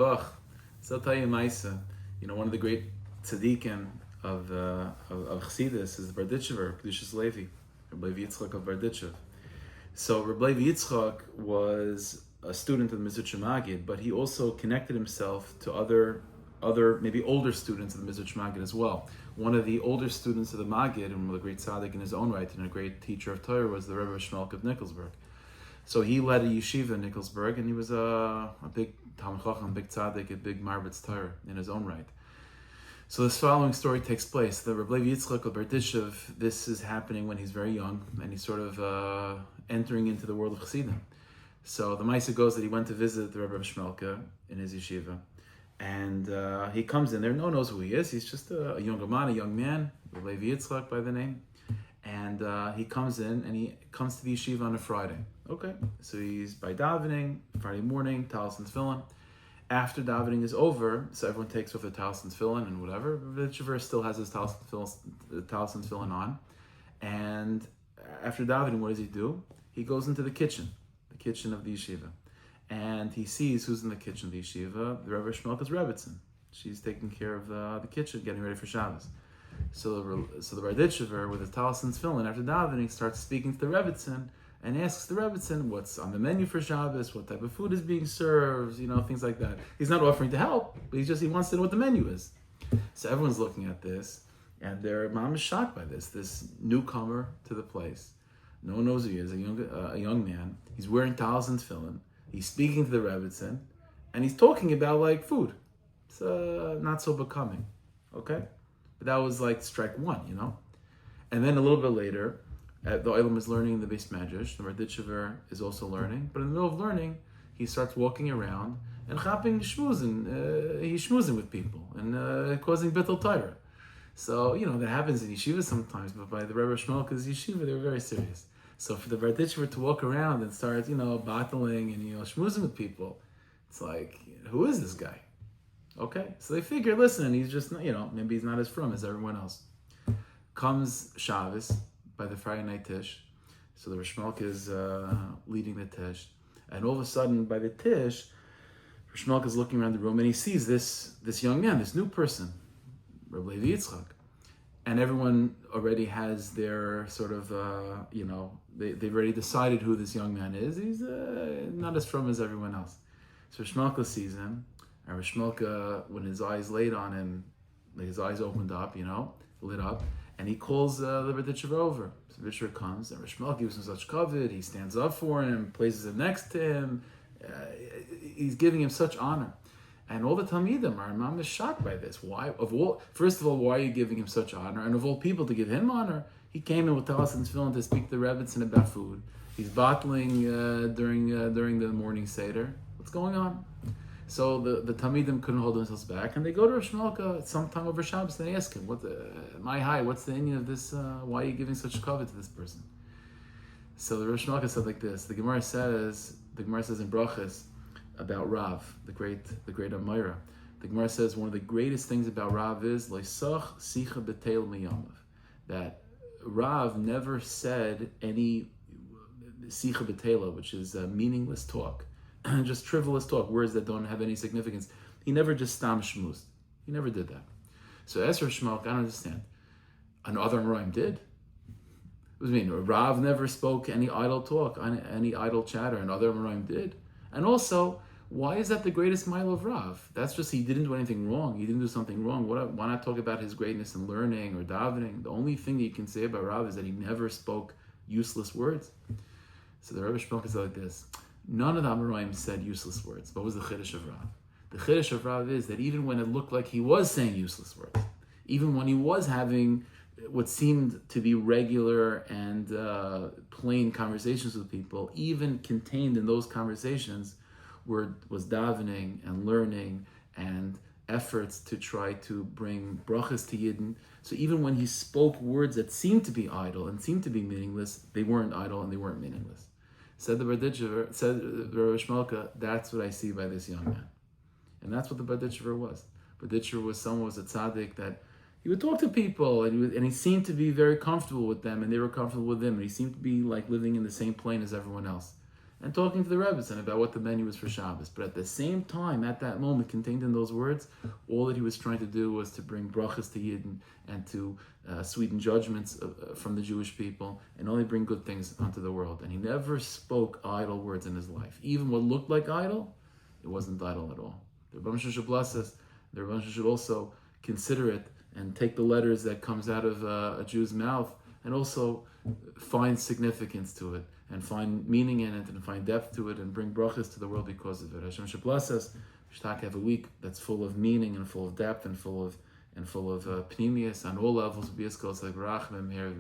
So I'll tell you Maisa. One of the great tzadikim of Chassidus is the Berditchever, Kedushas Levi, Rebbe Yitzchak of Berditchev. So Rebbe Yitzchak was a student of the Motzei Shabbos, but he also connected himself to other maybe older students of the Motzei Shabbos as well. One of the older students of the Magid, and a great tzaddik in his own right, and a great teacher of Torah, was the Rebbe Shmelk of Nikolsburg. So he led a yeshiva in Nikolsburg, and he was a big Talmid Chacham, a big tzaddik, a big marbitz Torah in his own right. So this following story takes place. The Rebbe Yitzchak of Berditchev, this is happening when he's very young, and he's sort of entering into the world of Chassidim. So the Maisa goes that he went to visit the Rebbe Shmelka in his yeshiva, and he comes in there. No one knows who he is. He's just a young man, Rebbe Yitzchak by the name. And he comes in, and he comes to the yeshiva on a Friday. Okay, so he's by davening, Friday morning, talis and tefillin. After davening is over, so everyone takes off the talis and tefillin and whatever. The yeshiva still has his talis and tefillin on. And after davening, what does he do? He goes into the kitchen of the yeshiva. And he sees who's in the kitchen of the yeshiva, the Rebbe Shmelka's Rebbitzin. She's taking care of the kitchen, getting ready for Shabbos. So the Berditchever, with his talis and tefillin, after davening, starts speaking to the Rebbitzin and asks the Rebbitzin what's on the menu for Shabbos, what type of food is being served, things like that. He's not offering to help, but he wants to know what the menu is. So everyone's looking at this, and their mom is shocked by this newcomer to the place. No one knows who he is, a young man. He's wearing talis and tefillin. He's speaking to the Rebbitzin, and he's talking about food. It's not so becoming, okay? But that was strike one, And then a little bit later, the Olam is learning in the Beis Medrash. The Berditchever is also learning. But in the middle of learning, he starts walking around and he's schmoozing with people and causing bittul Torah. So, that happens in yeshiva sometimes, but by the Rebbe Shmelka's yeshiva, they were very serious. So for the Berditchever to walk around and start, battling and, schmoozing with people, it's who is this guy? Okay, so they figure, listen, he's just, maybe he's not as frum as everyone else. Comes Shabbos by the Friday night Tish. So the Rishmalk is leading the Tish. And all of a sudden, by the Tish, Rishmalk is looking around the room and he sees this young man, this new person, Rebbe Yitzchak. And everyone already has their sort of, they've already decided who this young man is. He's not as frum as everyone else. So Rishmalk sees him. And Rishmalka, when his eyes laid on him, his eyes opened up, lit up, and he calls the Berditchever over. So the Berditchever comes, and Rishmalka gives him such kavod. He stands up for him, places him next to him. He's giving him such honor. And all the Talmidim are mom is shocked by this. Why? First of all, why are you giving him such honor? And of all people to give him honor, he came in with talis and tefillin to speak to the Rebbitzin about food. He's bottling during the morning seder. What's going on? So the Talmidim couldn't hold themselves back, and they go to Rav Shmelka sometime over Shabbos, and they ask him, what's the Indian of this, why are you giving such kavod to this person? So the Rav Shmelka said like this, the Gemara says in Brachas about Rav, the great Amira. The Gemara says one of the greatest things about Rav is Leisach Sicha B'Teil Miyamav, that Rav never said any Sicha B'Teila, which is meaningless talk. Just frivolous talk, words that don't have any significance. He never just stam shmuzed. He never did that. So Esra Shmalk, I don't understand. And other Amoraim did. What do you mean? Rav never spoke any idle talk, any idle chatter, and other Amoraim did. And also, why is that the greatest mile of Rav? That's just he didn't do anything wrong. He didn't do something wrong. Why not talk about his greatness in learning or davening? The only thing that you can say about Rav is that he never spoke useless words. So the Rebbe Shmelka said like this. None of the Amoraim said useless words. What was the Chiddush of Rav? The Chiddush of Rav is that even when it looked like he was saying useless words, even when he was having what seemed to be regular and plain conversations with people, even contained in those conversations was davening and learning and efforts to try to bring brachas to Yidden. So even when he spoke words that seemed to be idle and seemed to be meaningless, they weren't idle and they weren't meaningless. Said the Berditchever, said the Rebbe Shmelka, that's what I see by this young man. And that's what the Berditchever was. Berditchever was someone who was a tzaddik that he would talk to people and he seemed to be very comfortable with them and they were comfortable with him and he seemed to be living in the same plane as everyone else. and talking to the Rebbe about what the menu was for Shabbos. But at the same time, at that moment, contained in those words, all that he was trying to do was to bring brachas to Yidden and to sweeten judgments from the Jewish people, and only bring good things onto the world. And he never spoke idle words in his life. Even what looked like idle, it wasn't idle at all. The Rebbe should bless us. The Rebbe should also consider it and take the letters that comes out of a Jew's mouth and also find significance to it and find meaning in it and find depth to it and bring brachas to the world because of it. Hashem should bless us. We should have a week that's full of meaning and full of depth and full of pnimius on all levels. Be as close like Rachmim here.